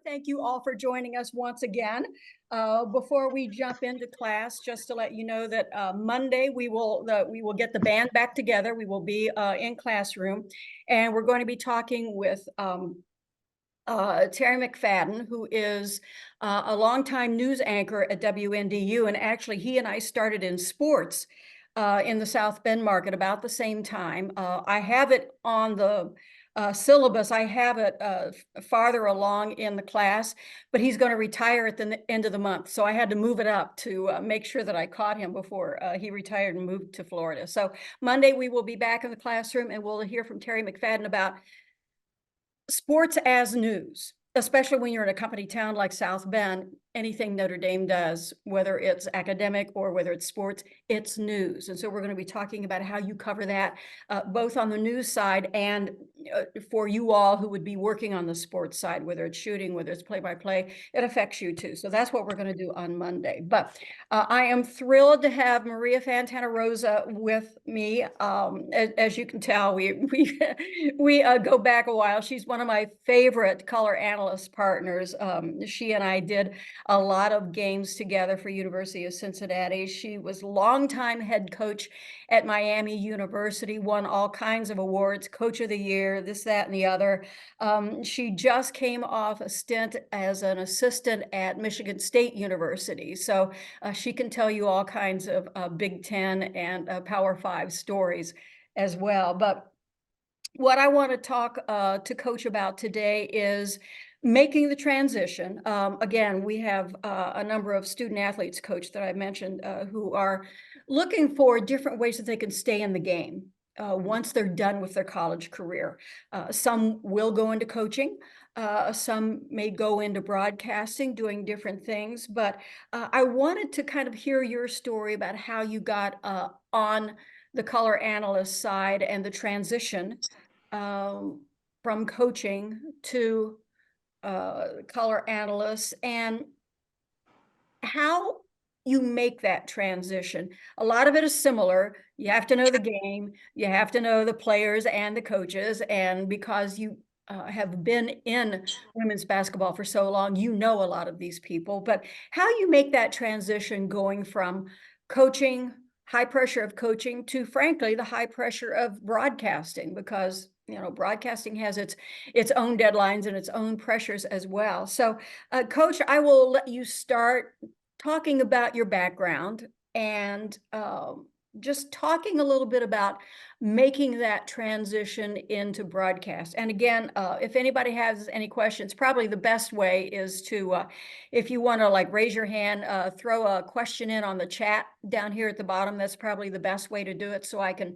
Thank you all for joining us once again. Before we jump into class, just to let you know that Monday we will get the band back together. We will be in classroom, and we're going to be talking with Terry McFadden, who is a longtime news anchor at WNDU, and actually he and I started in sports in the South Bend market about the same time. I have it on the syllabus. I have it farther along in the class, but he's going to retire at the end of the month. So I had to move it up to make sure that I caught him before he retired and moved to Florida. So Monday we will be back in the classroom and we'll hear from Terry McFadden about sports as news, especially when you're in a company town like South Bend. Anything Notre Dame does, whether it's academic or whether it's sports, it's news. And so we're going to be talking about how you cover that, both on the news side and for you all who would be working on the sports side, whether it's shooting, whether it's play-by-play, it affects you too. So that's what we're going to do on Monday. But I am thrilled to have Maria Fantanarosa with me. As you can tell, we go back a while. She's one of my favorite color analyst partners. She and I did a lot of games together for University of Cincinnati. She was longtime head coach at Miami University, won all kinds of awards, Coach of the Year, this, that, and the other. She just came off a stint as an assistant at Michigan State University. So she can tell you all kinds of Big Ten and Power Five stories as well. But what I want to talk to Coach about today is making the transition. Again, we have a number of student athletes, Coach, that I mentioned, who are looking for different ways that they can stay in the game once they're done with their college career. Some will go into coaching. Some may go into broadcasting, doing different things. But I wanted to kind of hear your story about how you got on the color analyst side and the transition from coaching to color analysts, and how you make that transition. A lot of it is similar. You have to know the game, you have to know the players and the coaches, and because you have been in women's basketball for so long, you know a lot of these people. But how you make that transition going from coaching, high pressure of coaching, to frankly the high pressure of broadcasting, because broadcasting has its own deadlines and its own pressures as well. So Coach, I will let you start talking about your background and just talking a little bit about making that transition into broadcast. And again, if anybody has any questions, probably the best way is to, if you want to like raise your hand, throw a question in on the chat down here at the bottom. That's probably the best way to do it, so I can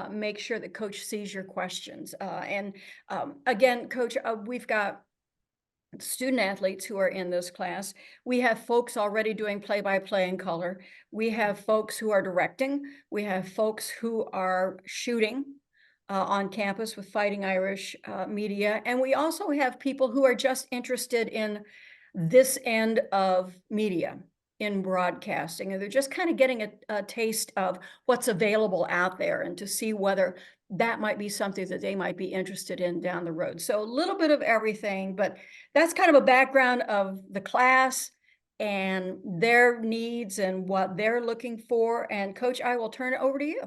make sure that Coach sees your questions. And again, Coach, we've got student athletes who are in this class. We have folks already doing play-by-play in color. We have folks who are directing. We have folks who are shooting on campus with Fighting Irish Media. And we also have people who are just interested in this end of media, in broadcasting, and they're just kind of getting a taste of what's available out there and to see whether that might be something that they might be interested in down the road. So a little bit of everything, but that's kind of a background of the class and their needs and what they're looking for. And Coach, I will turn it over to you.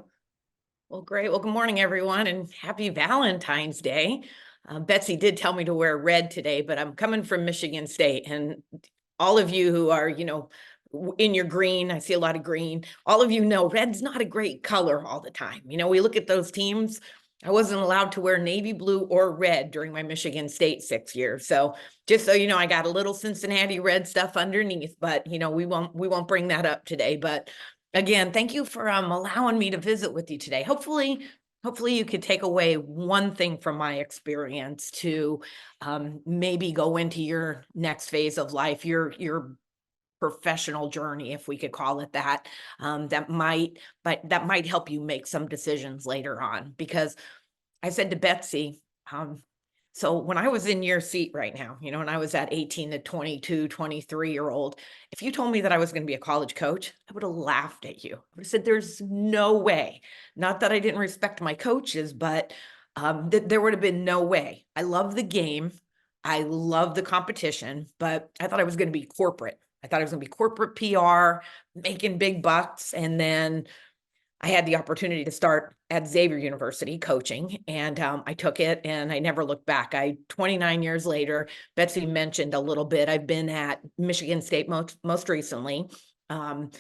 Well, great. Well, good morning, everyone, and happy Valentine's Day. Betsy did tell me to wear red today, but I'm coming from Michigan State, and all of you who are, in your green, I see a lot of green. All of you know red's not a great color all the time. We look at those teams. I wasn't allowed to wear navy blue or red during my Michigan State 6 years. So just so you know, I got a little Cincinnati red stuff underneath, but we won't bring that up today. But again, thank you for allowing me to visit with you today. Hopefully you could take away one thing from my experience to maybe go into your next phase of life, your professional journey, if we could call it that, that might help you make some decisions later on. Because I said to Betsy, so when I was in your seat right now, and I was that 18 to 22, 23-year-old, if you told me that I was going to be a college coach, I would have laughed at you. I would have said, there's no way. Not that I didn't respect my coaches, but there would have been no way. I love the game. I love the competition, but I thought I was going to be corporate. I thought I was going to be corporate PR, making big bucks. And then I had the opportunity to start at Xavier University coaching, and I took it and I never looked back. 29 years later, Betsy mentioned a little bit, I've been at Michigan State most recently. Um,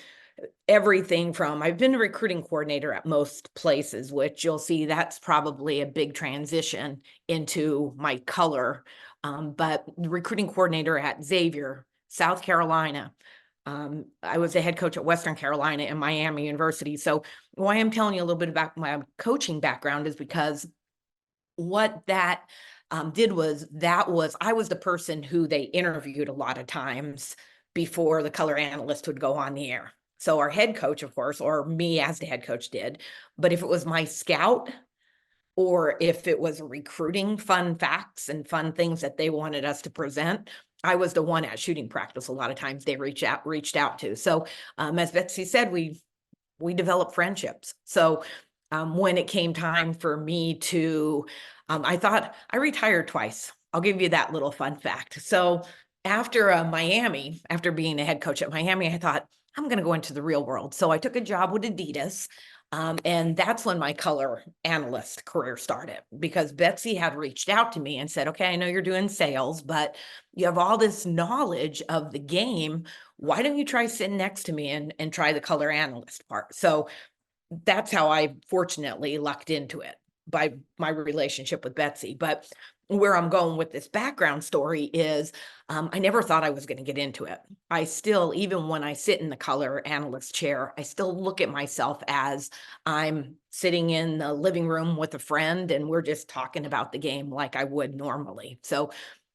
Everything from, I've been a recruiting coordinator at most places, which you'll see that's probably a big transition into my color. But recruiting coordinator at Xavier, South Carolina. I was a head coach at Western Carolina and Miami University. So why I'm telling you a little bit about my coaching background is because what that did was I was the person who they interviewed a lot of times before the color analyst would go on the air. So our head coach, of course, or me as the head coach did, but if it was my scout or if it was recruiting fun facts and fun things that they wanted us to present, I was the one at shooting practice. A lot of times they reached out to. So as Betsy said, we developed friendships. So when it came time for me to, I thought I retired twice. I'll give you that little fun fact. So after Miami, after being a head coach at Miami, I thought I'm going to go into the real world. So I took a job with Adidas. And that's when my color analyst career started, because Betsy had reached out to me and said, okay, I know you're doing sales, but you have all this knowledge of the game. Why don't you try sitting next to me and try the color analyst part? So that's how I fortunately lucked into it, by my relationship with Betsy. But where I'm going with this background story is I never thought I was going to get into it. I still, even when I sit in the color analyst chair, I still look at myself as I'm sitting in the living room with a friend and we're just talking about the game like I would normally. So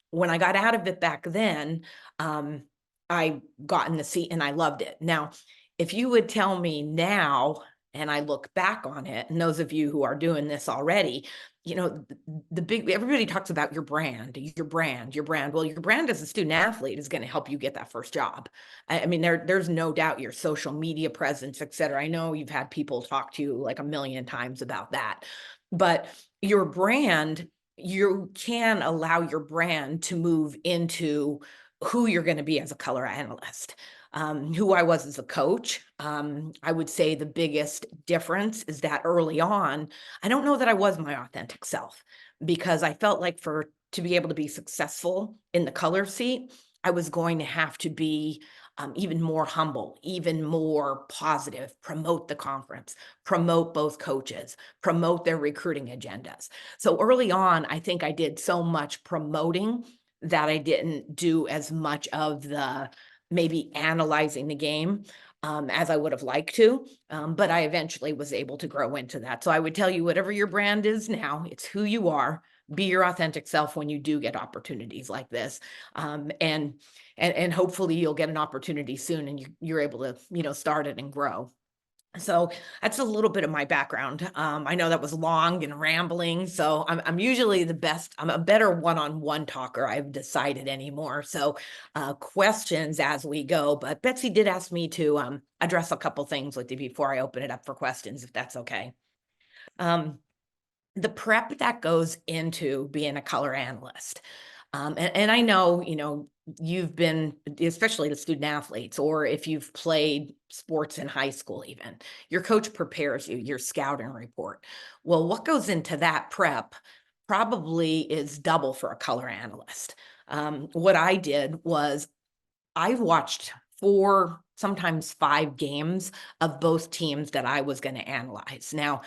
when I got out of it back then, I got in the seat and I loved it. Now, if you would tell me now, and I look back on it, and those of you who are doing this already, the big, everybody talks about your brand, your brand, your brand. Well, your brand as a student athlete is going to help you get that first job. I mean, there's no doubt your social media presence, et cetera. I know you've had people talk to you like a million times about that, but your brand, you can allow your brand to move into who you're going to be as a color analyst. Who I was as a coach. I would say the biggest difference is that early on, I don't know that I was my authentic self, because I felt like to be able to be successful in the color seat, I was going to have to be even more humble, even more positive, promote the conference, promote both coaches, promote their recruiting agendas. So early on, I think I did so much promoting that I didn't do as much of the maybe analyzing the game as I would have liked to. But I eventually was able to grow into that. So I would tell you, whatever your brand is now, it's who you are. Be your authentic self when you do get opportunities like this. And hopefully you'll get an opportunity soon and you're able to, start it and grow. So that's a little bit of my background. I know that was long and rambling, so I'm usually I'm a better one-on-one talker, I've decided anymore. So questions as we go, but Betsy did ask me to address a couple things with you before I open it up for questions, if that's okay. The prep that goes into being a color analyst. And I know, you've been, especially the student athletes, or if you've played sports in high school, even your coach prepares you, your scouting report. Well, what goes into that prep probably is double for a color analyst. What I did was I watched 4, sometimes 5 games of both teams that I was going to analyze. Now,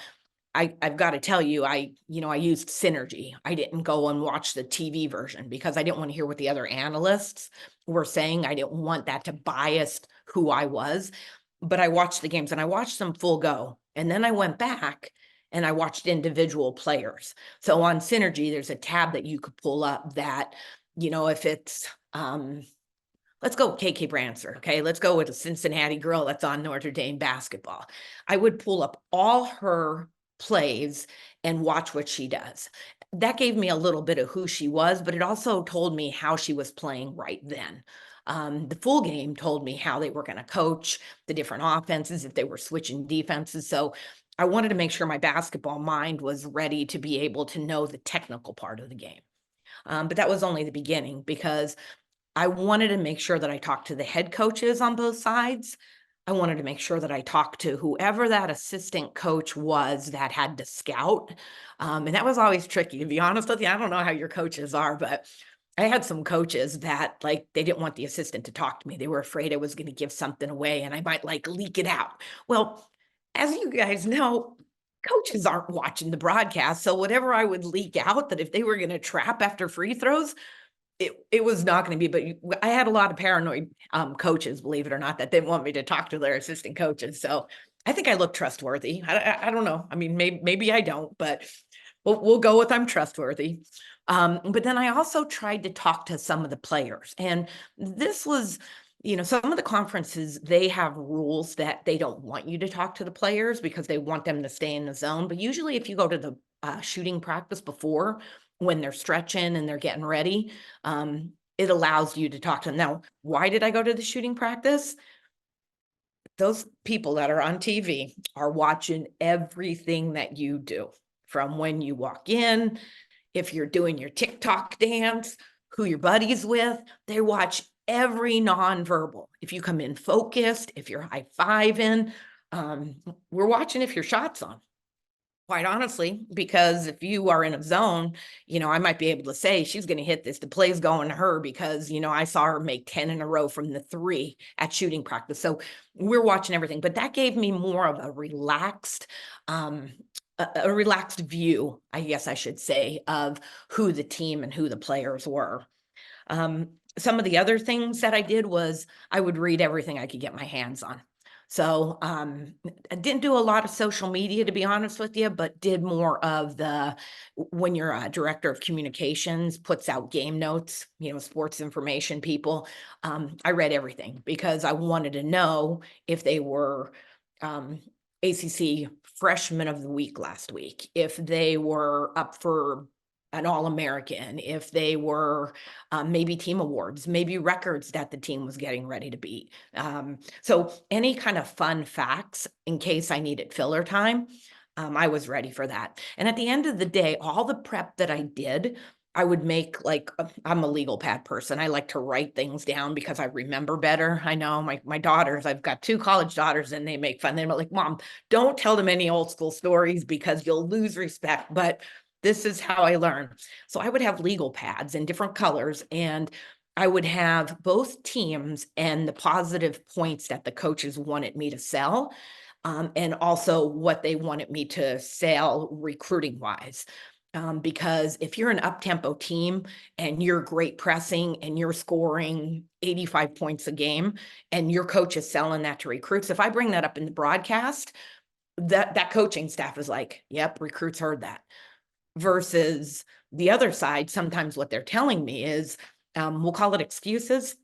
I've got to tell you, I used Synergy. I didn't go and watch the TV version because I didn't want to hear what the other analysts were saying. I didn't want that to bias who I was, but I watched the games and I watched them full go. And then I went back and I watched individual players. So on Synergy, there's a tab that you could pull up that, if it's, let's go KK Brancer. Okay. Let's go with a Cincinnati girl that's on Notre Dame basketball. I would pull up all her plays and watch what she does. That gave me a little bit of who she was, but it also told me how she was playing right then. The full game told me how they were going to coach the different offenses, if they were switching defenses. So I wanted to make sure my basketball mind was ready to be able to know the technical part of the game. But that was only the beginning because I wanted to make sure that I talked to the head coaches on both sides. I wanted to make sure that I talked to whoever that assistant coach was that had to scout. And that was always tricky, to be honest with you. I don't know how your coaches are, but I had some coaches that like, they didn't want the assistant to talk to me. They were afraid I was going to give something away and I might like leak it out. Well, as you guys know, coaches aren't watching the broadcast. So whatever I would leak out, that if they were going to trap after free throws, it was not going to be, but I had a lot of paranoid coaches, believe it or not, that didn't want me to talk to their assistant coaches. So I think I look trustworthy. I don't know. I mean, maybe I don't, but we'll go with I'm trustworthy. But then I also tried to talk to some of the players, and this was, some of the conferences, they have rules that they don't want you to talk to the players because they want them to stay in the zone. But usually if you go to the shooting practice before, when they're stretching and they're getting ready, it allows you to talk to them. Now, why did I go to the shooting practice? Those people that are on TV are watching everything that you do, from when you walk in, if you're doing your TikTok dance, who your buddies with, they watch every nonverbal. If you come in focused, if you're high-fiving, we're watching if your shot's on. Quite honestly, because if you are in a zone, I might be able to say she's going to hit this. The play's going to her because, I saw her make 10 in a row from the 3 at shooting practice. So we're watching everything, but that gave me more of a relaxed, a relaxed view, I guess I should say, of who the team and who the players were. Some of the other things that I did was I would read everything I could get my hands on. So I didn't do a lot of social media, to be honest with you, but did more of when your director of communications puts out game notes, sports information people. I read everything because I wanted to know if they were ACC freshman of the week last week, if they were up for an All-American, if they were maybe team awards, maybe records that the team was getting ready to beat. So any kind of fun facts in case I needed filler time, I was ready for that. And at the end of the day, all the prep that I did, I would make I'm a legal pad person. I like to write things down because I remember better. I know my daughters, I've got 2 college daughters, and they make fun. They're like, Mom, don't tell them any old school stories because you'll lose respect. But this is how I learn. So I would have legal pads in different colors, and I would have both teams and the positive points that the coaches wanted me to sell, and also what they wanted me to sell recruiting wise. Because if you're an up-tempo team and you're great pressing and you're scoring 85 points a game and your coach is selling that to recruits, if I bring that up in the broadcast, that coaching staff is like, yep, recruits heard that. Versus the other side, sometimes what they're telling me is, we'll call it excuses.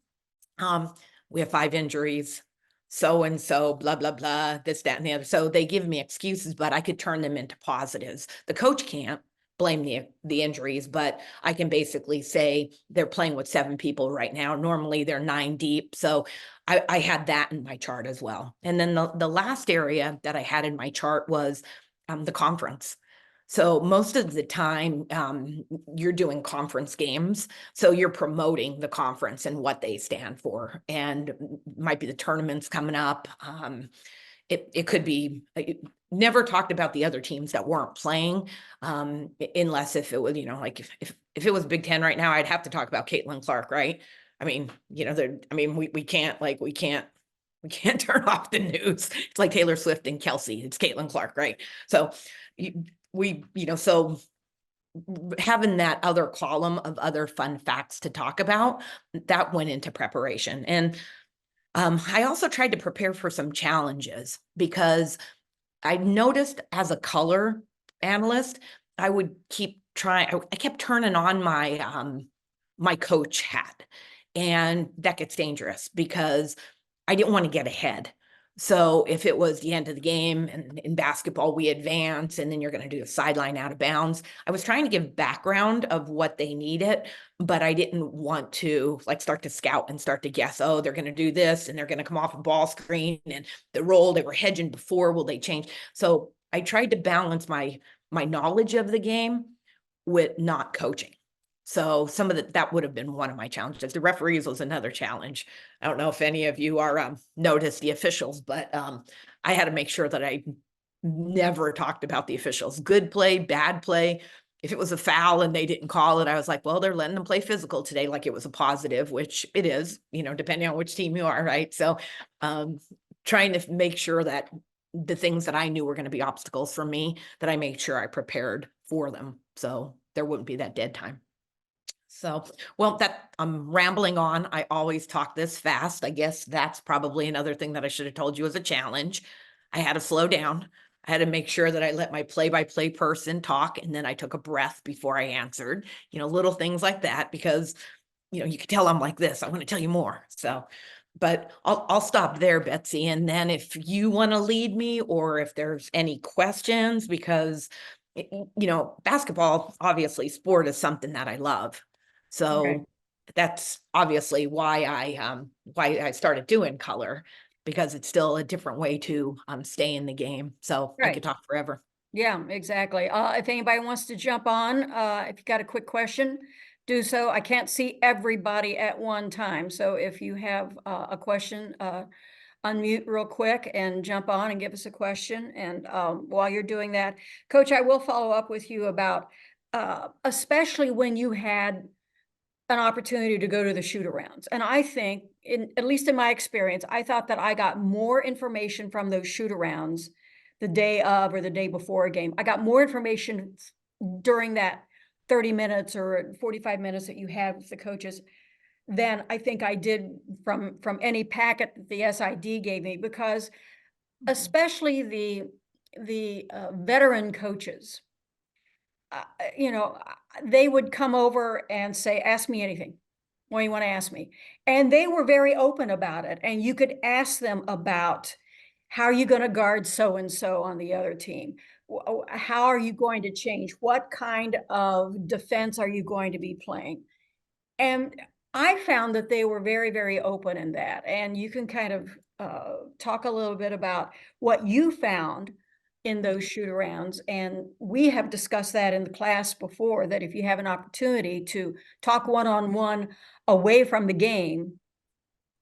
We have 5 injuries, so and so, blah, blah, blah, this, that, and the other. So they give me excuses, but I could turn them into positives. The coach can't blame the injuries, but I can basically say they're playing with 7 people right now. Normally they're 9 deep. So I had that in my chart as well. And then the last area that I had in my chart was the conference. So most of the time, you're doing conference games. So you're promoting the conference and what they stand for, and might be the tournaments coming up. It could be never talked about the other teams that weren't playing, unless if it was, like if it was Big Ten right now, I'd have to talk about Caitlin Clark, right? I mean, we can't turn off the news. It's like Taylor Swift and Kelsey. It's Caitlin Clark, right? So so having that other column of other fun facts to talk about, that went into preparation. And I also tried to prepare for some challenges because I noticed as a color analyst, I would keep trying, I kept turning on my coach hat, and that gets dangerous because I didn't want to get ahead. So if it was the end of the game and in basketball, we advance and then you're going to do a sideline out of bounds, I was trying to give background of what they needed, but I didn't want to start to scout and start to guess, oh, they're going to do this and they're going to come off a ball screen and the role they were hedging before, will they change? So I tried to balance my knowledge of the game with not coaching. So some of that would have been one of my challenges. The referees was another challenge. I don't know if any of you are noticed the officials, but I had to make sure that I never talked about the officials. Good play, bad play. If it was a foul and they didn't call it, I was like, well, they're letting them play physical today, like it was a positive, which it is, depending on which team you are, right? So trying to make sure that the things that I knew were going to be obstacles for me, that I made sure I prepared for them. So there wouldn't be that dead time. So, well, I'm rambling on. I always talk this fast. I guess that's probably another thing that I should have told you as a challenge. I had to slow down. I had to make sure that I let my play-by-play person talk, and then I took a breath before I answered, little things like that, because, you could tell I'm like this. I want to tell you more. So, but I'll stop there, Betsy. And then if you want to lead me, or if there's any questions, because, basketball, obviously sport is something that I love. Okay. So that's obviously why I started doing color, because it's still a different way to stay in the game. So I could Right. talk forever. Yeah, exactly. If anybody wants to jump on, if you got a quick question, do so. I can't see everybody at one time. So if you have a question, unmute real quick and jump on and give us a question. And while you're doing that, Coach, I will follow up with you about, especially when you had an opportunity to go to the shoot arounds. And I think, at least in my experience, I thought that I got more information from those shoot arounds the day of or the day before a game. I got more information during that 30 minutes or 45 minutes that you had with the coaches than I think I did from any packet that the SID gave me, because especially the veteran coaches, uh, you know, they would come over and say, ask me anything. What do you want to ask me? And they were very open about it. And you could ask them about, how are you going to guard so-and-so on the other team? How are you going to change? What kind of defense are you going to be playing? And I found that they were very, very open in that. And you can kind of talk a little bit about what you found in those shoot arounds. And we have discussed that in the class before, that if you have an opportunity to talk one-on-one away from the game,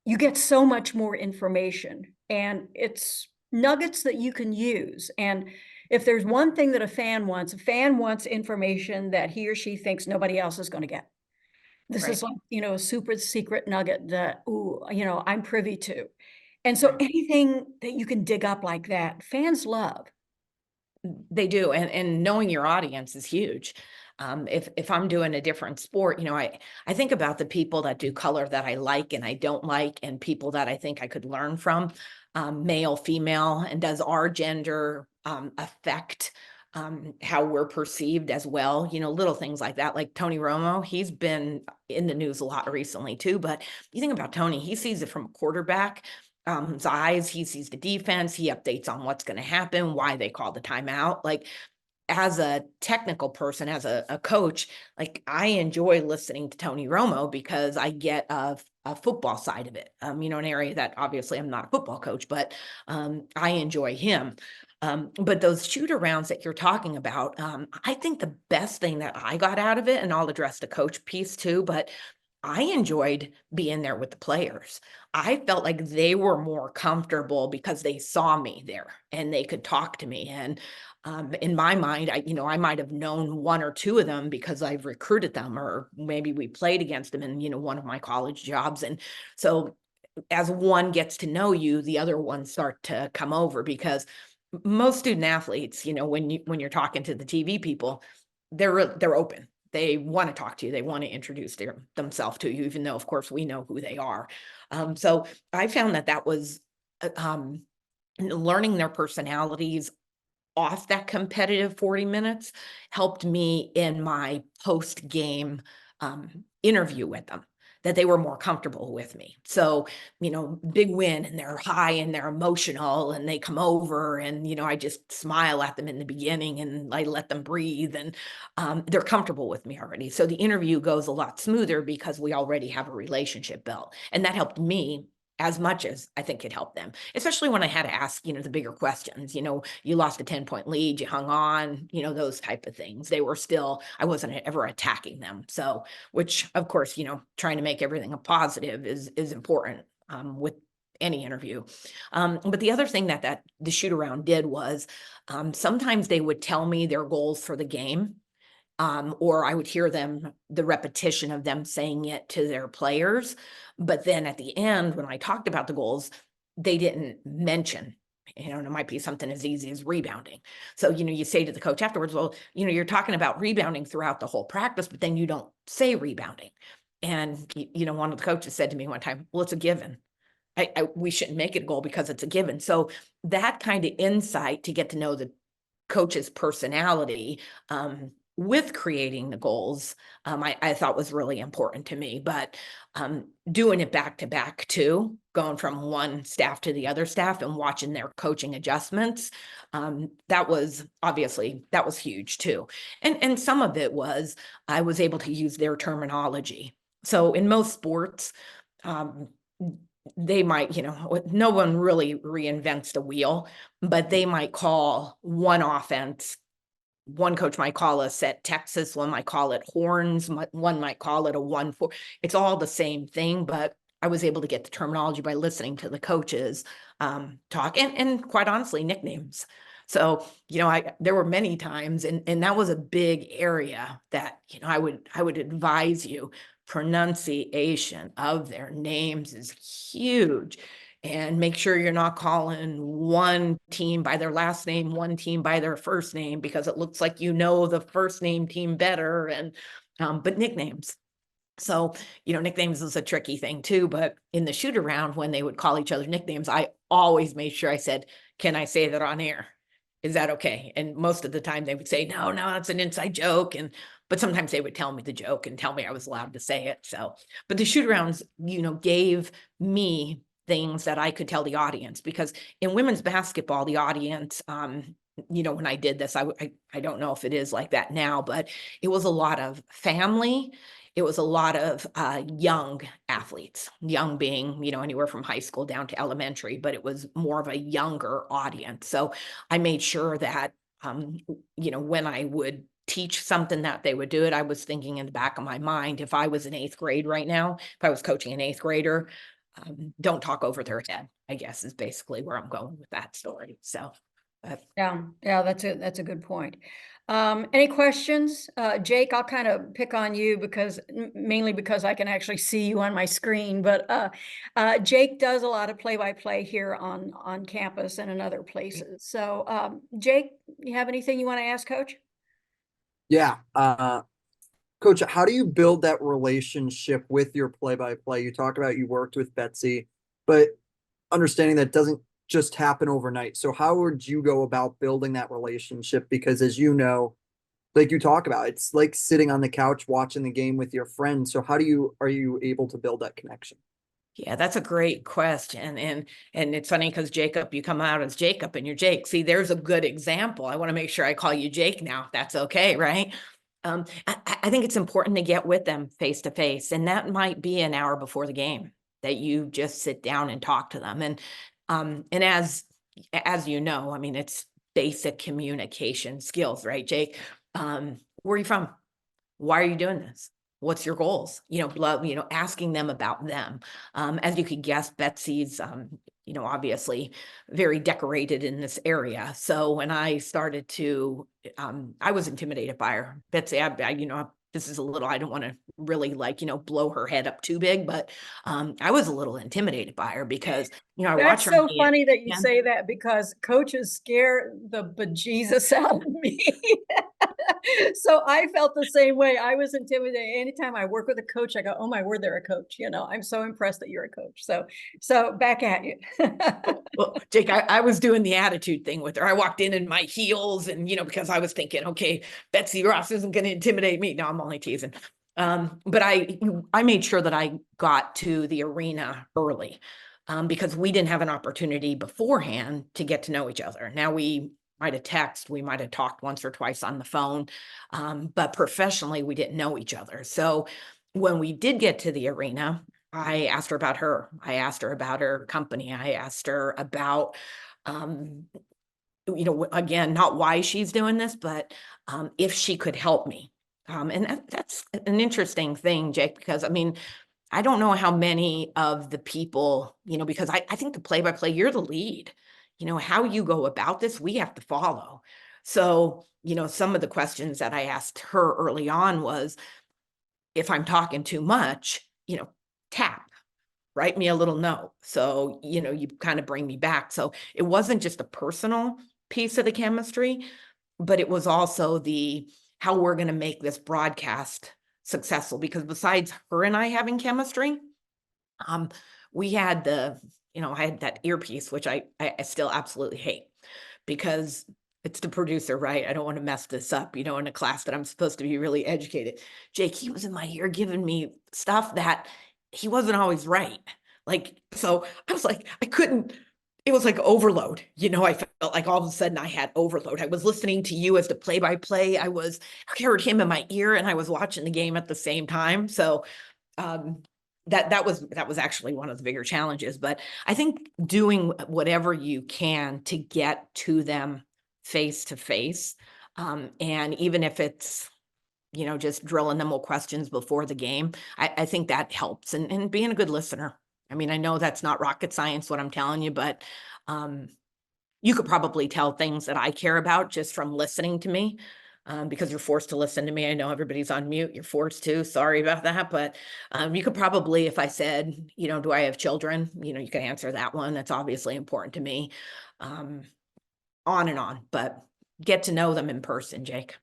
you get so much more information, and it's nuggets that you can use. And if there's one thing that a fan wants information that he or she thinks nobody else is going to get. This is Right. like, a super secret nugget that, ooh, I'm privy to. And so Right. anything that you can dig up like that, fans love. They do, and knowing your audience is huge. If I'm doing a different sport, I think about the people that do color that I like and I don't like, and people that I think I could learn from, male, female, and does our gender affect how we're perceived as well? Little things like that. Like Tony Romo, he's been in the news a lot recently too. But you think about Tony, he sees it from a quarterback his eyes, he sees the defense, he updates on what's going to happen, why they call the timeout. Like, as a technical person, as a coach, like, I enjoy listening to Tony Romo because I get a football side of it. An area that obviously I'm not a football coach, but I enjoy him. But those shoot arounds that you're talking about, I think the best thing that I got out of it, and I'll address the coach piece too, but I enjoyed being there with the players. I felt like they were more comfortable because they saw me there and they could talk to me. And in my mind, I might have known one or two of them because I've recruited them, or maybe we played against them in, one of my college jobs. And so as one gets to know you, the other ones start to come over, because most student athletes, when you're talking to the TV people, they're open. They want to talk to you. They want to introduce themselves to you, even though, of course, we know who they are. So I found that was learning their personalities off that competitive 40 minutes helped me in my post game interview with them, that they were more comfortable with me. So, big win, and they're high and they're emotional, and they come over, and, I just smile at them in the beginning and I let them breathe, and they're comfortable with me already. So the interview goes a lot smoother because we already have a relationship built. And that helped me as much as I think it helped them, especially when I had to ask, the bigger questions. You lost a 10-point lead, you hung on, those type of things. They were still, I wasn't ever attacking them. So, which of course, trying to make everything a positive is important with any interview. But the other thing that the shoot around did was sometimes they would tell me their goals for the game. Or I would hear the repetition of them saying it to their players. But then at the end, when I talked about the goals, they didn't mention, and it might be something as easy as rebounding. So, you say to the coach afterwards, well, you're talking about rebounding throughout the whole practice, but then you don't say rebounding. And, one of the coaches said to me one time, well, it's a given. We shouldn't make it a goal because it's a given. So that kind of insight to get to know the coach's personality, with creating the goals, I thought was really important to me. But doing it back to back too, going from one staff to the other staff and watching their coaching adjustments, that was huge too. And some of it was I was able to use their terminology. So in most sports, they might, no one really reinvents the wheel, but they might call one offense. One coach might call a set Texas, one might call it horns, one might call it a 1-4. It's all the same thing, but I was able to get the terminology by listening to the coaches talk and quite honestly, nicknames. So, there were many times and that was a big area that, I would advise you, pronunciation of their names is huge. And make sure you're not calling one team by their last name, one team by their first name, because it looks like the first name team better. And but nicknames. So, nicknames is a tricky thing too. But in the shoot around, when they would call each other nicknames, I always made sure I said, can I say that on air? Is that okay? And most of the time they would say, no, that's an inside joke. But sometimes they would tell me the joke and tell me I was allowed to say it. So, but the shoot arounds, gave me things that I could tell the audience, because in women's basketball, the audience, when I did this, I don't know if it is like that now, but it was a lot of family. It was a lot of young athletes, young being, anywhere from high school down to elementary, but it was more of a younger audience. So I made sure that, when I would teach something that they would do it, I was thinking in the back of my mind, if I was in 8th grade right now, if I was coaching an 8th grader, don't talk over their head, I guess, is basically where I'm going with that story. So, Yeah, that's a good point. Any questions? Jake, I'll kind of pick on you mainly because I can actually see you on my screen, but Jake does a lot of play-by-play here on campus and in other places. So Jake, you have anything you want to ask Coach? Yeah. Coach, how do you build that relationship with your play-by-play? You talk about you worked with Betsy, but understanding that doesn't just happen overnight. So how would you go about building that relationship? Because as you know, like you talk about, it's like sitting on the couch watching the game with your friends. So are you able to build that connection? yeah, that's a great question. And it's funny because Jacob, you come out as Jacob and you're Jake. See, there's a good example. I want to make sure I call you Jake now. If that's okay, right? I think it's important to get with them face to face, and that might be an hour before the game that you just sit down and talk to them. And as you know, I mean, it's basic communication skills, right, Jake? Where are you from? Why are you doing this? What's your goals? Asking them about them. As you could guess, Betsy's, obviously very decorated in this area. So when I started to, I was intimidated by her. Betsy, this is a little, I don't want to really blow her head up too big, but I was a little intimidated by her because, I watch That's her. so funny that you Yeah. say that, because coaches scare the bejesus out of me. So I felt the same way. I was intimidated. Anytime I work with a coach, I go, oh my word, they're a coach. I'm so impressed that you're a coach. So back at you. Well, Jake, I was doing the attitude thing with her. I walked in my heels and, because I was thinking, okay, Betsy Ross isn't going to intimidate me. No, I'm only teasing. But I made sure that I got to the arena early, because we didn't have an opportunity beforehand to get to know each other. Now we might have texted, we might have talked once or twice on the phone, but professionally we didn't know each other. So when we did get to the arena, I asked her about her. I asked her about her company. I asked her about, again, not why she's doing this, but if she could help me. And that's an interesting thing, Jake, because I mean, I don't know how many of the people, because I think the play-by-play, you're the lead. How you go about this, we have to follow. So, some of the questions that I asked her early on was, if I'm talking too much, tap, write me a little note. So, you kind of bring me back. So it wasn't just a personal piece of the chemistry, but it was also how we're going to make this broadcast successful, because besides her and I having chemistry, we had I had that earpiece, which I still absolutely hate, because it's the producer, right? I don't want to mess this up, in a class that I'm supposed to be really educated. Jake, he was in my ear giving me stuff that he wasn't always right. So I was like, it was like overload. I felt like all of a sudden I had overload. I was listening to you as the play-by-play. I heard him in my ear and I was watching the game at the same time. So, that was actually one of the bigger challenges, but I think doing whatever you can to get to them face to face. And even if it's, just drilling them with questions before the game, I think that helps, and being a good listener. I mean, I know that's not rocket science, what I'm telling you, but, you could probably tell things that I care about just from listening to me. Because you're forced to listen to me. I know everybody's on mute. You're forced to. Sorry about that. But you could probably, if I said, do I have children? You can answer that one. That's obviously important to me. On and on. But get to know them in person, Jake.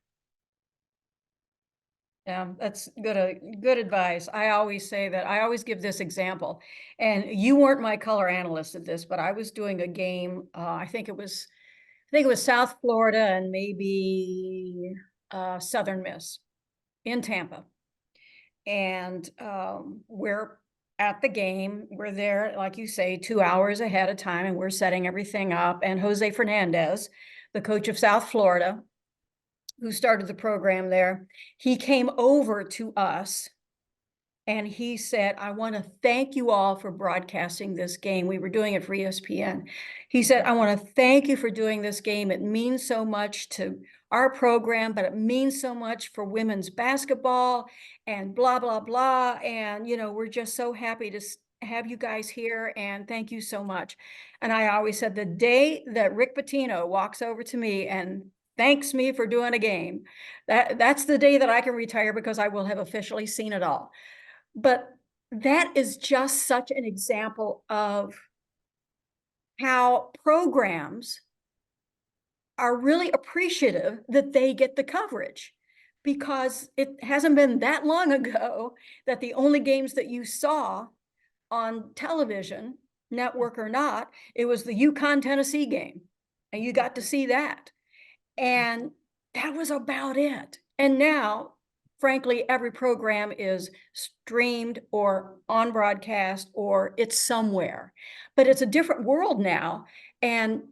Yeah, that's good advice. I always say that. I always give this example, and you weren't my color analyst at this, but I was doing a game. I think it was South Florida and maybe Southern Miss in Tampa. And we're at the game. We're there, like you say, 2 hours ahead of time, and we're setting everything up. And Jose Fernandez, the coach of South Florida, who started the program there, he came over to us and he said, I want to thank you all for broadcasting this game. We were doing it for ESPN. He said, I want to thank you for doing this game. It means so much to our program, but it means so much for women's basketball and blah, blah, blah. And, we're just so happy to have you guys here, and thank you so much. And I always said, the day that Rick Pitino walks over to me and thanks me for doing a game, that's the day that I can retire, because I will have officially seen it all. But that is just such an example of how programs are really appreciative that they get the coverage, because it hasn't been that long ago that the only games that you saw on television, network or not, it was the UConn-Tennessee game, and you got to see that. And that was about it. And now, frankly, every program is streamed or on broadcast, or it's somewhere. But it's a different world now. And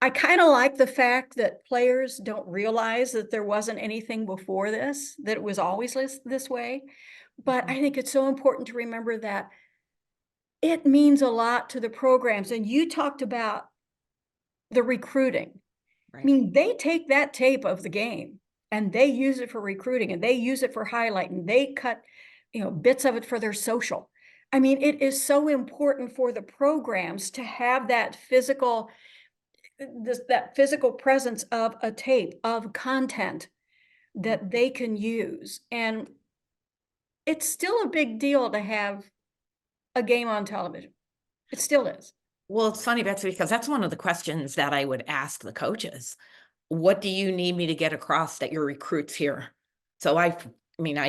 I kind of like the fact that players don't realize that there wasn't anything before this, that it was always this way. But I think it's so important to remember that it means a lot to the programs. And you talked about the recruiting. Right. I mean, they take that tape of the game and they use it for recruiting, and they use it for highlighting. They cut, bits of it for their social. I mean, it is so important for the programs to have that physical presence of a tape, of content that they can use. And it's still a big deal to have a game on television. It still is. Well, it's funny, Betsy, because that's one of the questions that I would ask the coaches. What do you need me to get across that your recruits here? So I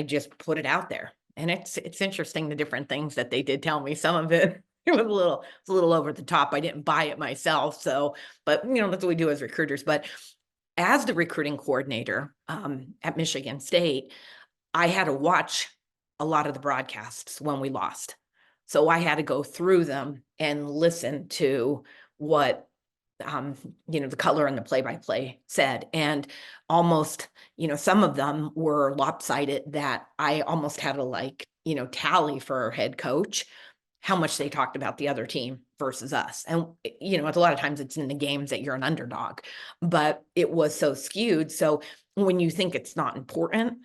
just put it out there, and it's interesting, the different things that they did tell me. Some of it, it was a little over the top. I didn't buy it myself. So, but that's what we do as recruiters. But as the recruiting coordinator at Michigan State, I had to watch a lot of the broadcasts when we lost. So I had to go through them and listen to what, the color and the play-by-play said. And almost, some of them were lopsided that I almost had to tally for our head coach, how much they talked about the other team versus us. And, it's a lot of times it's in the games that you're an underdog, but it was so skewed. So when you think it's not important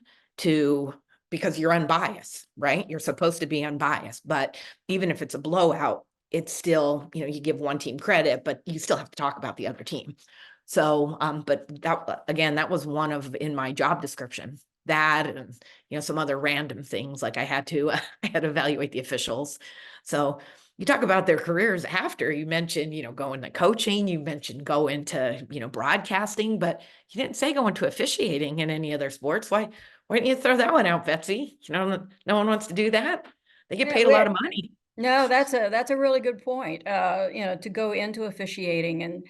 because you're unbiased, right? You're supposed to be unbiased, but even if it's a blowout, it's still, you give one team credit, but you still have to talk about the other team. So, but that, again, that was one of in my job description, that, and, some other random things, like I had to evaluate the officials. So you talk about their careers after. You mentioned, going to coaching, you mentioned go into, broadcasting, but you didn't say go into officiating in any other sports. Why didn't you throw that one out, Betsy? No one wants to do that. They get Yeah, paid a lot of money. No, that's a really good point. To go into officiating,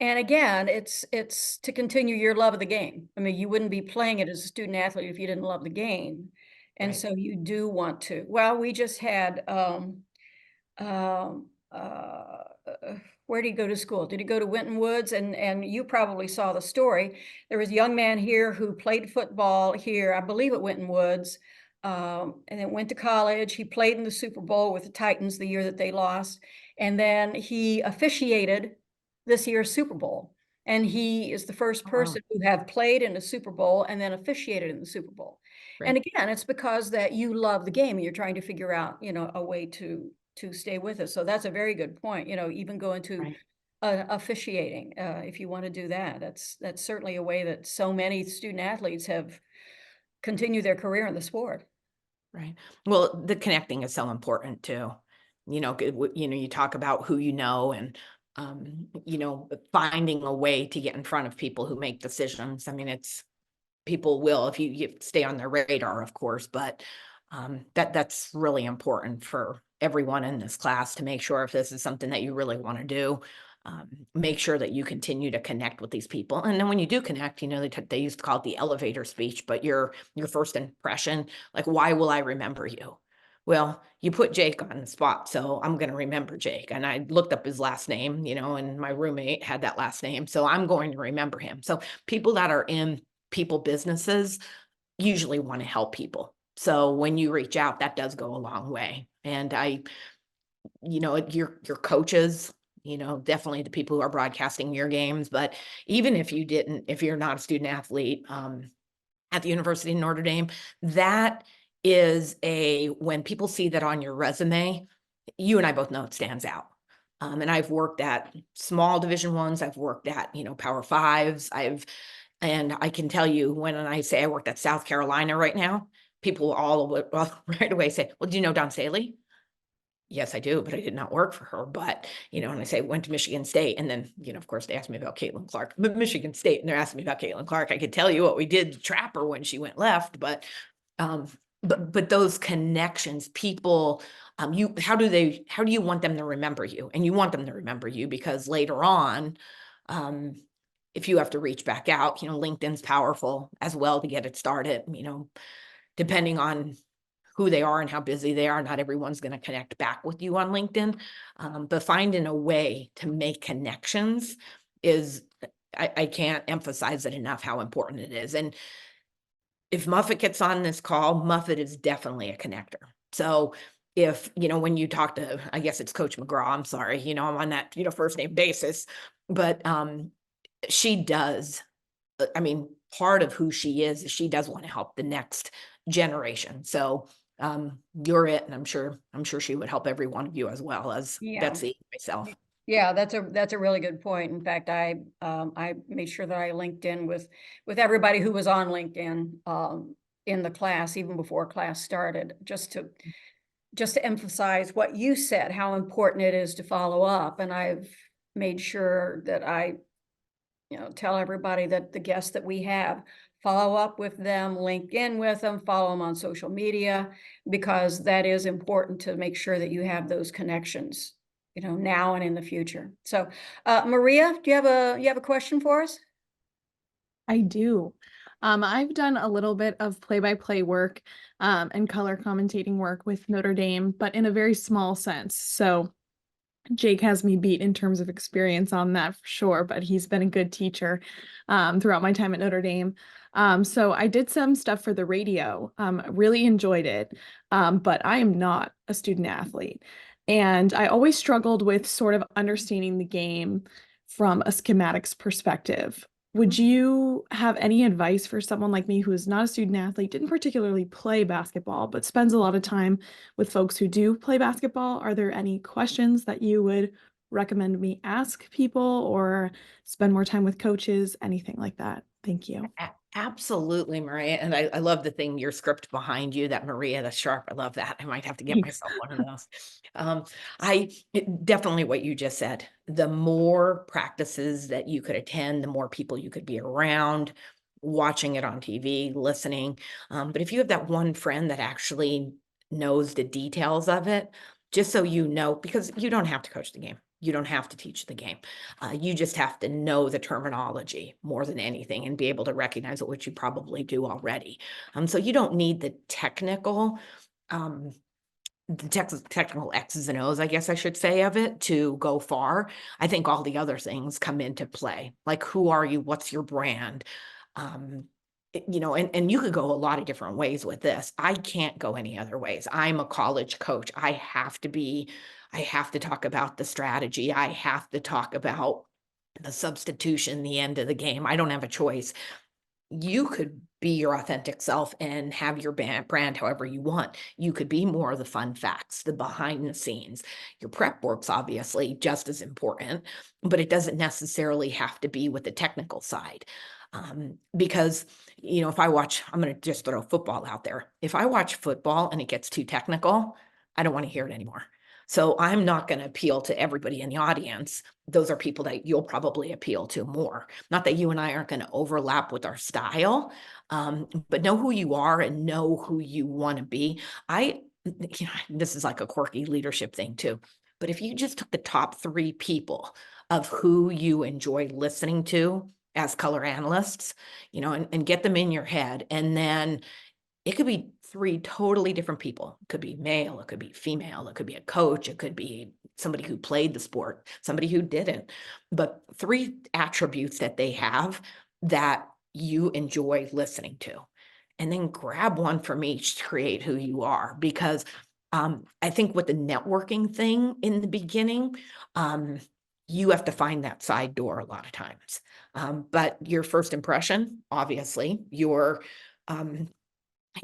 and again, it's to continue your love of the game. I mean, you wouldn't be playing it as a student athlete if you didn't love the game. And Right. so you do want to. Well, we just had um, where did he go to school? Did he go to Winton Woods? And you probably saw the story. There was a young man here who played football here, I believe at Winton Woods, and then went to college. He played in the Super Bowl with the Titans the year that they lost, and then he officiated this year's Super Bowl. And he is the first Oh, wow. person who have played in a Super Bowl and then officiated in the Super Bowl. And Right. again, it's because that you love the game and you're trying to figure out, a way to stay with us. So that's a very good point. Even go into Right. officiating, if you want to do that. That's certainly a way that so many student athletes have continued their career in the sport. Right. Well, the connecting is so important too. You talk about who and finding a way to get in front of people who make decisions. I mean, people will if you stay on their radar, of course, but that's really important for everyone in this class to make sure if this is something that you really want to do. Make sure that you continue to connect with these people. And then when you do connect, they used to call it the elevator speech, but your first impression, like, why will I remember you? Well, you put Jake on the spot, so I'm going to remember Jake. And I looked up his last name, and my roommate had that last name, so I'm going to remember him. So people that are in people businesses usually want to help people. So when you reach out, that does go a long way. And your coaches, definitely the people who are broadcasting your games, but even if you're not a student athlete at the University of Notre Dame, that is when people see that on your resume, you and I both know it stands out. And I've worked at small Division I's, I've worked at, Power Fives, and I can tell you when I say I worked at South Carolina right now, people all right away say, well, do you know Don Staley? Yes, I do, but I did not work for her. But, and I say, went to Michigan State. And then, of course, they asked me about Caitlin Clark, but Michigan State, and they're asking me about Caitlin Clark. I could tell you what we did to trap her when she went left, but those connections, people, how do you want them to remember you? And you want them to remember you because later on, if you have to reach back out, LinkedIn's powerful as well to get it started, depending on who they are and how busy they are. Not everyone's going to connect back with you on LinkedIn, but finding a way to make connections I can't emphasize it enough how important it is. And if Muffet gets on this call, Muffet is definitely a connector. So if, when you talk to, I guess it's Coach McGraw, I'm sorry, I'm on that, first name basis, but she does. I mean, part of who she is she does want to help the next generation. So you're it, and I'm sure she would help every one of you as well as Yeah. Betsy, myself. Yeah, that's a really good point. In fact, I made sure that I linked in with everybody who was on LinkedIn in the class, even before class started, just to emphasize what you said, how important it is to follow up. And I've made sure that I tell everybody that the guests that we have, follow up with them, link in with them, follow them on social media, because that is important to make sure that you have those connections, now and in the future. So, Maria, do you have a question for us? I do. I've done a little bit of play-by-play work and color commentating work with Notre Dame, but in a very small sense. So Jake has me beat in terms of experience on that for sure, but he's been a good teacher throughout my time at Notre Dame. So I did some stuff for the radio, really enjoyed it, but I am not a student athlete. And I always struggled with sort of understanding the game from a schematics perspective. Would you have any advice for someone like me who is not a student athlete, didn't particularly play basketball, but spends a lot of time with folks who do play basketball? Are there any questions that you would recommend me ask people or spend more time with coaches, anything like that? Thank you. Absolutely, Maria. And I love the thing, your script behind you, that Maria, the sharp. I love that. I might have to get Thanks. myself one of those. Definitely what you just said. The more practices that you could attend, the more people you could be around, watching it on TV, listening. But if you have that one friend that actually knows the details of it, just so you know, because you don't have to coach the game. You don't have to teach the game. You just have to know the terminology more than anything and be able to recognize it, which you probably do already. So you don't need the technical, technical X's and O's, I guess I should say, of it to go far. I think all the other things come into play, like who are you? What's your brand? And you could go a lot of different ways with this. I can't go any other ways. I'm a college coach. I have to talk about the strategy. I have to talk about the substitution, the end of the game. I don't have a choice. You could be your authentic self and have your brand however you want. You could be more of the fun facts, the behind the scenes. Your prep work's obviously just as important, but it doesn't necessarily have to be with the technical side. Because, if I watch, I'm going to just throw football out there. If I watch football and it gets too technical, I don't want to hear it anymore. So I'm not going to appeal to everybody in the audience. Those are people that you'll probably appeal to more. Not that you and I aren't going to overlap with our style, but know who you are and know who you want to be. This is like a quirky leadership thing too. But if you just took the top 3 people of who you enjoy listening to as color analysts, and get them in your head, and then it could be 3 totally different people. It could be male, it could be female, it could be a coach, it could be somebody who played the sport, somebody who didn't. But 3 attributes that they have that you enjoy listening to. And then grab one from each to create who you are. Because I think with the networking thing in the beginning, you have to find that side door a lot of times. But your first impression, obviously, your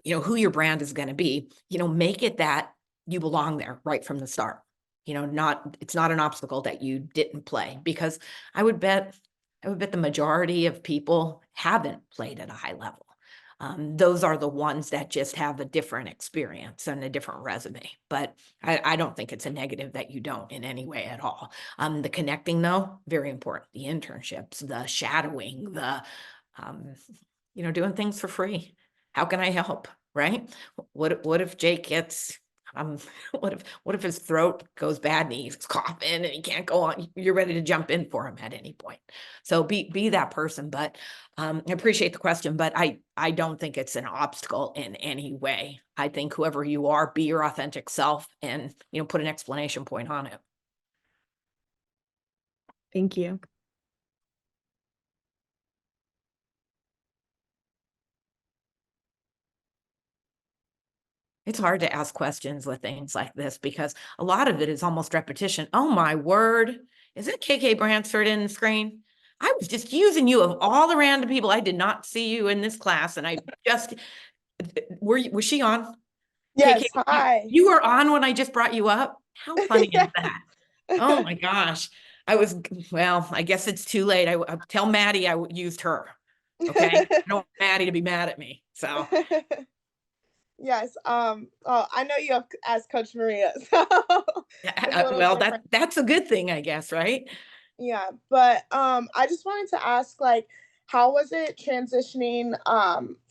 who your brand is going to be, make it that you belong there right from the start. It's not an obstacle that you didn't play, because I would bet the majority of people haven't played at a high level. Those are the ones that just have a different experience and a different resume. But I don't think it's a negative that you don't in any way at all. The connecting, though, very important. The internships, the shadowing, the doing things for free. How can I help? Right? What if Jake gets what if his throat goes bad and he's coughing and he can't go on? You're ready to jump in for him at any point. So be that person. But I appreciate the question, but I don't think it's an obstacle in any way. I think whoever you are, be your authentic self, and put an explanation point on it. Thank you. It's hard to ask questions with things like this because a lot of it is almost repetition. Oh my word. Is it KK Bransford in the screen? I was just using you of all the random people. I did not see you in this class. And I just, was she on? Yes, KK, hi. you were on when I just brought you up? How funny Yeah. is that? Oh my gosh. I guess it's too late. I tell Maddie I used her. Okay. I don't want Maddie to be mad at me. So Yes. I know you as Coach Maria, so it's a little different. that's a good thing, I guess, right? Yeah, but I just wanted to ask, like, how was it transitioning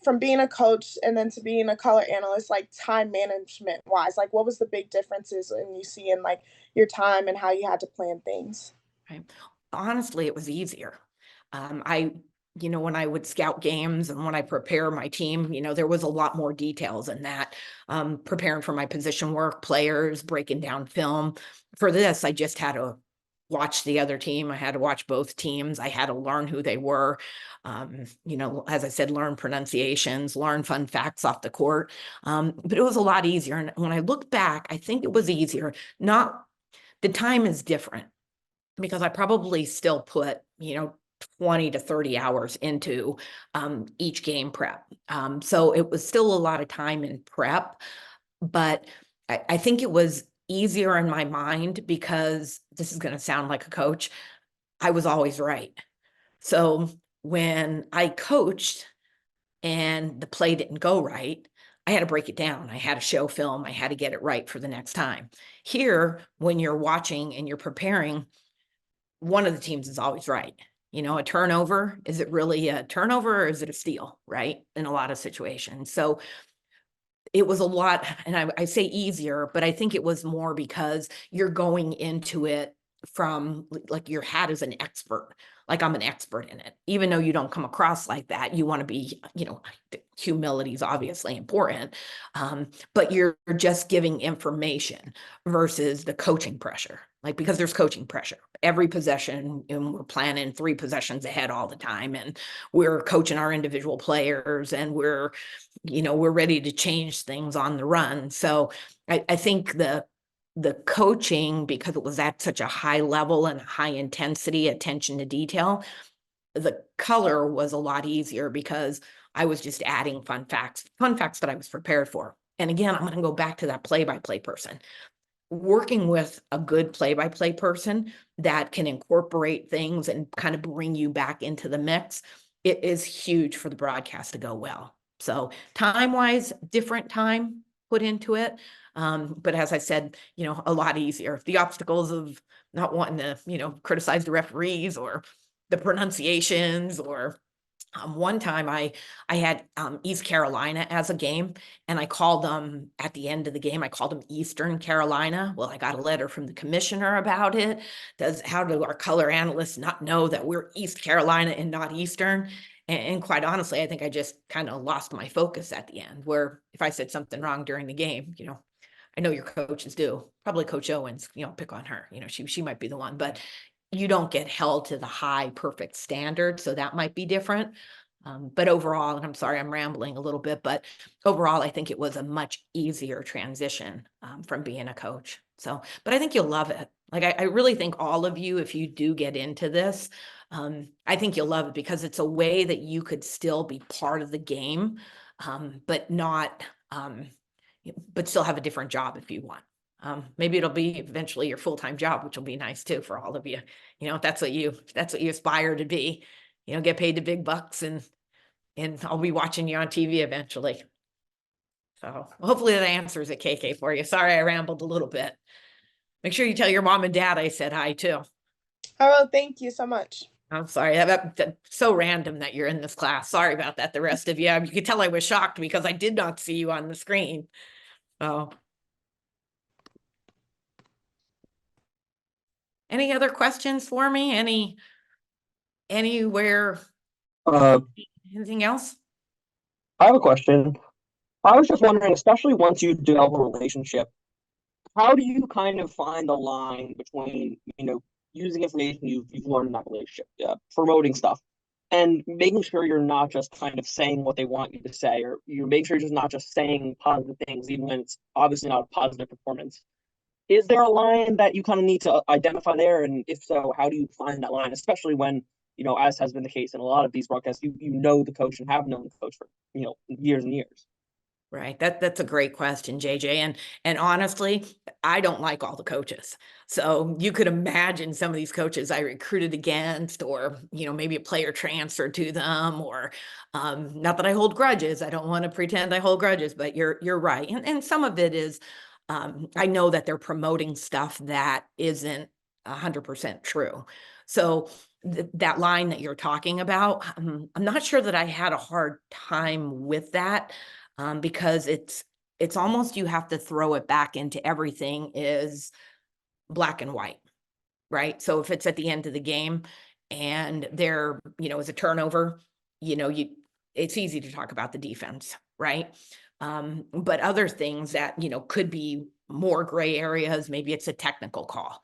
from being a coach and then to being a color analyst, like time management wise? Like, what was the big differences in you seeing like your time and how you had to plan things? Right. Honestly, it was easier. When I would scout games and when I prepare my team, there was a lot more details in that. Preparing for my position work, players, breaking down film. For this, I just had to watch the other team. I had to watch both teams. I had to learn who they were. You know, as I said, learn pronunciations, learn fun facts off the court. But it was a lot easier. And when I look back, I think it was easier. Not the time is different because I probably still put, you know, 20 to 30 hours into each game prep. So it was still a lot of time in prep, but I think it was easier in my mind because this is going to sound like a coach. I was always right. So when I coached and the play didn't go right, I had to break it down. I had to show film. I had to get it right for the next time. Here, when you're watching and you're preparing, one of the teams is always right. You know, a turnover, is it really a turnover or is it a steal, right? In a lot of situations. So it was a lot, and I say easier, but I think it was more because you're going into it from like your hat as an expert, like I'm an expert in it. Even though you don't come across like that, you want to be, you know, humility is obviously important, but you're just giving information versus the coaching pressure. Like, because there's coaching pressure every possession, and we're planning 3 possessions ahead all the time, and we're coaching our individual players, and we're, you know, we're ready to change things on the run. So I think the coaching, because it was at such a high level and high intensity attention to detail, the color was a lot easier because I was just adding fun facts that I was prepared for. And again, I'm going to go back to that play-by-play person. Working with a good play-by-play person that can incorporate things and kind of bring you back into the mix, it is huge for the broadcast to go well. So time-wise, different time put into it. But as I said, you know, a lot easier. The obstacles of not wanting to, you know, criticize the referees or the pronunciations, or one time I had East Carolina as a game, and I called them at the end of the game. I called them Eastern Carolina. Well, I got a letter from the commissioner about it. How do our color analysts not know that we're East Carolina and not Eastern? And quite honestly, I think I just kind of lost my focus at the end, where if I said something wrong during the game, you know, I know your coaches do, probably Coach Owens, you know, pick on her, you know, she might be the one, but you don't get held to the high perfect standard. So that might be different. But overall, and I'm sorry, I'm rambling a little bit, but overall, I think it was a much easier transition from being a coach. So, but I think you'll love it. Like, I really think all of you, if you do get into this, I think you'll love it because it's a way that you could still be part of the game, but not, but still have a different job if you want. Maybe it'll be eventually your full-time job, which will be nice too for all of you. You know, if that's what you aspire to be, you know, get paid the big bucks, and I'll be watching you on TV eventually. So hopefully that answers it, KK, for you. Sorry, I rambled a little bit. Make sure you tell your mom and dad I said hi too. Oh, thank you so much. I'm sorry, that's so random that you're in this class. Sorry about that, the rest of you. You could tell I was shocked because I did not see you on the screen. Oh. Any other questions for me? Anywhere, Uh, anything else? I have a question. I was just wondering, especially once you develop a relationship, how do you kind of find the line between, using information you've learned in that relationship, promoting stuff, and making sure you're not just kind of saying what they want you to say, or you make sure you're just not just saying positive things, even when it's obviously not a positive performance. Is there a line that you kind of need to identify there? And if so, how do you find that line, especially when, as has been the case in a lot of these broadcasts, you know the coach and have known the coach for, years and years? Right. That's a great question, JJ. And honestly, I don't like all the coaches. So you could imagine some of these coaches I recruited against, or, maybe a player transferred to them, or not that I hold grudges. I don't want to pretend I hold grudges, but you're right. And some of it is, I know that they're promoting stuff that isn't 100% true. So that line that you're talking about, I'm not sure that I had a hard time with that. Because it's almost, you have to throw it back into everything is black and white, right? So if it's at the end of the game and there, is a turnover, it's easy to talk about the defense, right? But other things that, could be more gray areas, maybe it's a technical call,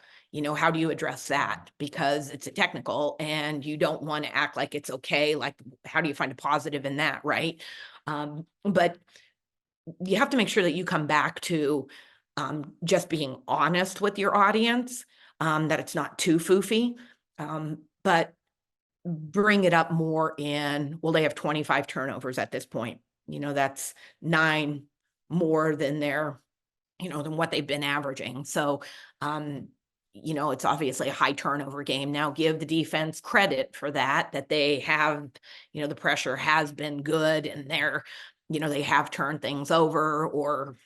how do you address that? Because it's a technical and you don't want to act like it's okay. Like, how do you find a positive in that, right? But you have to make sure that you come back to just being honest with your audience, that it's not too foofy, but bring it up more in, well, they have 25 turnovers at this point. That's 9 more than than what they've been averaging. So, it's obviously a high turnover game. Now give the defense credit for that they have, the pressure has been good and they have turned things over, or,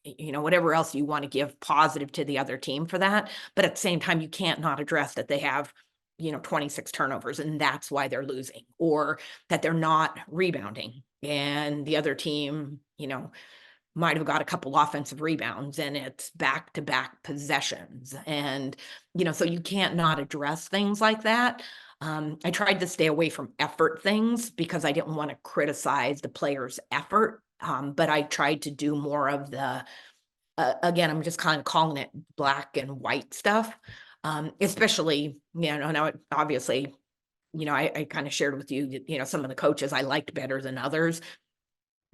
whatever else you want to give positive to the other team for that. But at the same time, you can't not address that they have 26 turnovers and that's why they're losing, or that they're not rebounding and the other team, might have got a couple offensive rebounds and it's back-to-back possessions. And, so you can't not address things like that. I tried to stay away from effort things because I didn't want to criticize the player's effort. But I tried to do more of the, again, I'm just kind of calling it black and white stuff. Especially, now obviously, I kind of shared with you that, some of the coaches I liked better than others.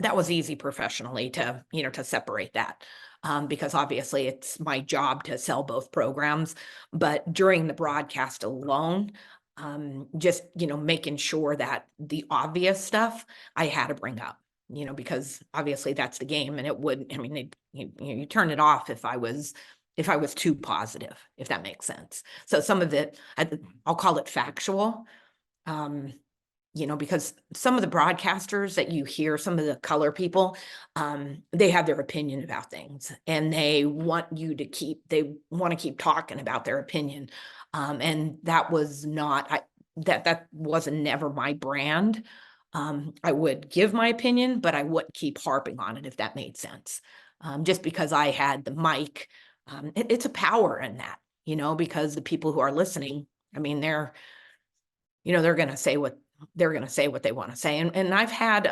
That was easy professionally to, to separate that, because obviously it's my job to sell both programs. But during the broadcast alone, just, making sure that the obvious stuff I had to bring up, because obviously that's the game and it wouldn't, I mean, you turn it off if I was too positive, if that makes sense. So some of it, I'll call it factual. Because some of the broadcasters that you hear, some of the color people, they have their opinion about things and they want to keep talking about their opinion. And that was not, that wasn't never my brand. I would give my opinion, but I wouldn't keep harping on it, if that made sense. Just because I had the mic, it's a power in that, because the people who are listening, I mean, they're going to say what they want to say. And I've had,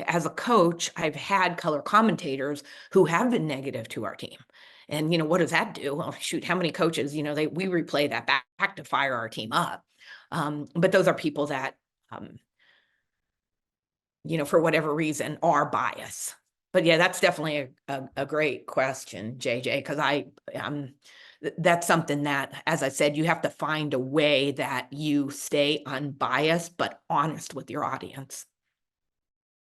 as a coach, I've had color commentators who have been negative to our team. And, what does that do? Well, shoot, how many coaches, we replay that back to fire our team up. But those are people that, for whatever reason are biased. But yeah, that's definitely a great question, JJ, because that's something that, as I said, you have to find a way that you stay unbiased but honest with your audience.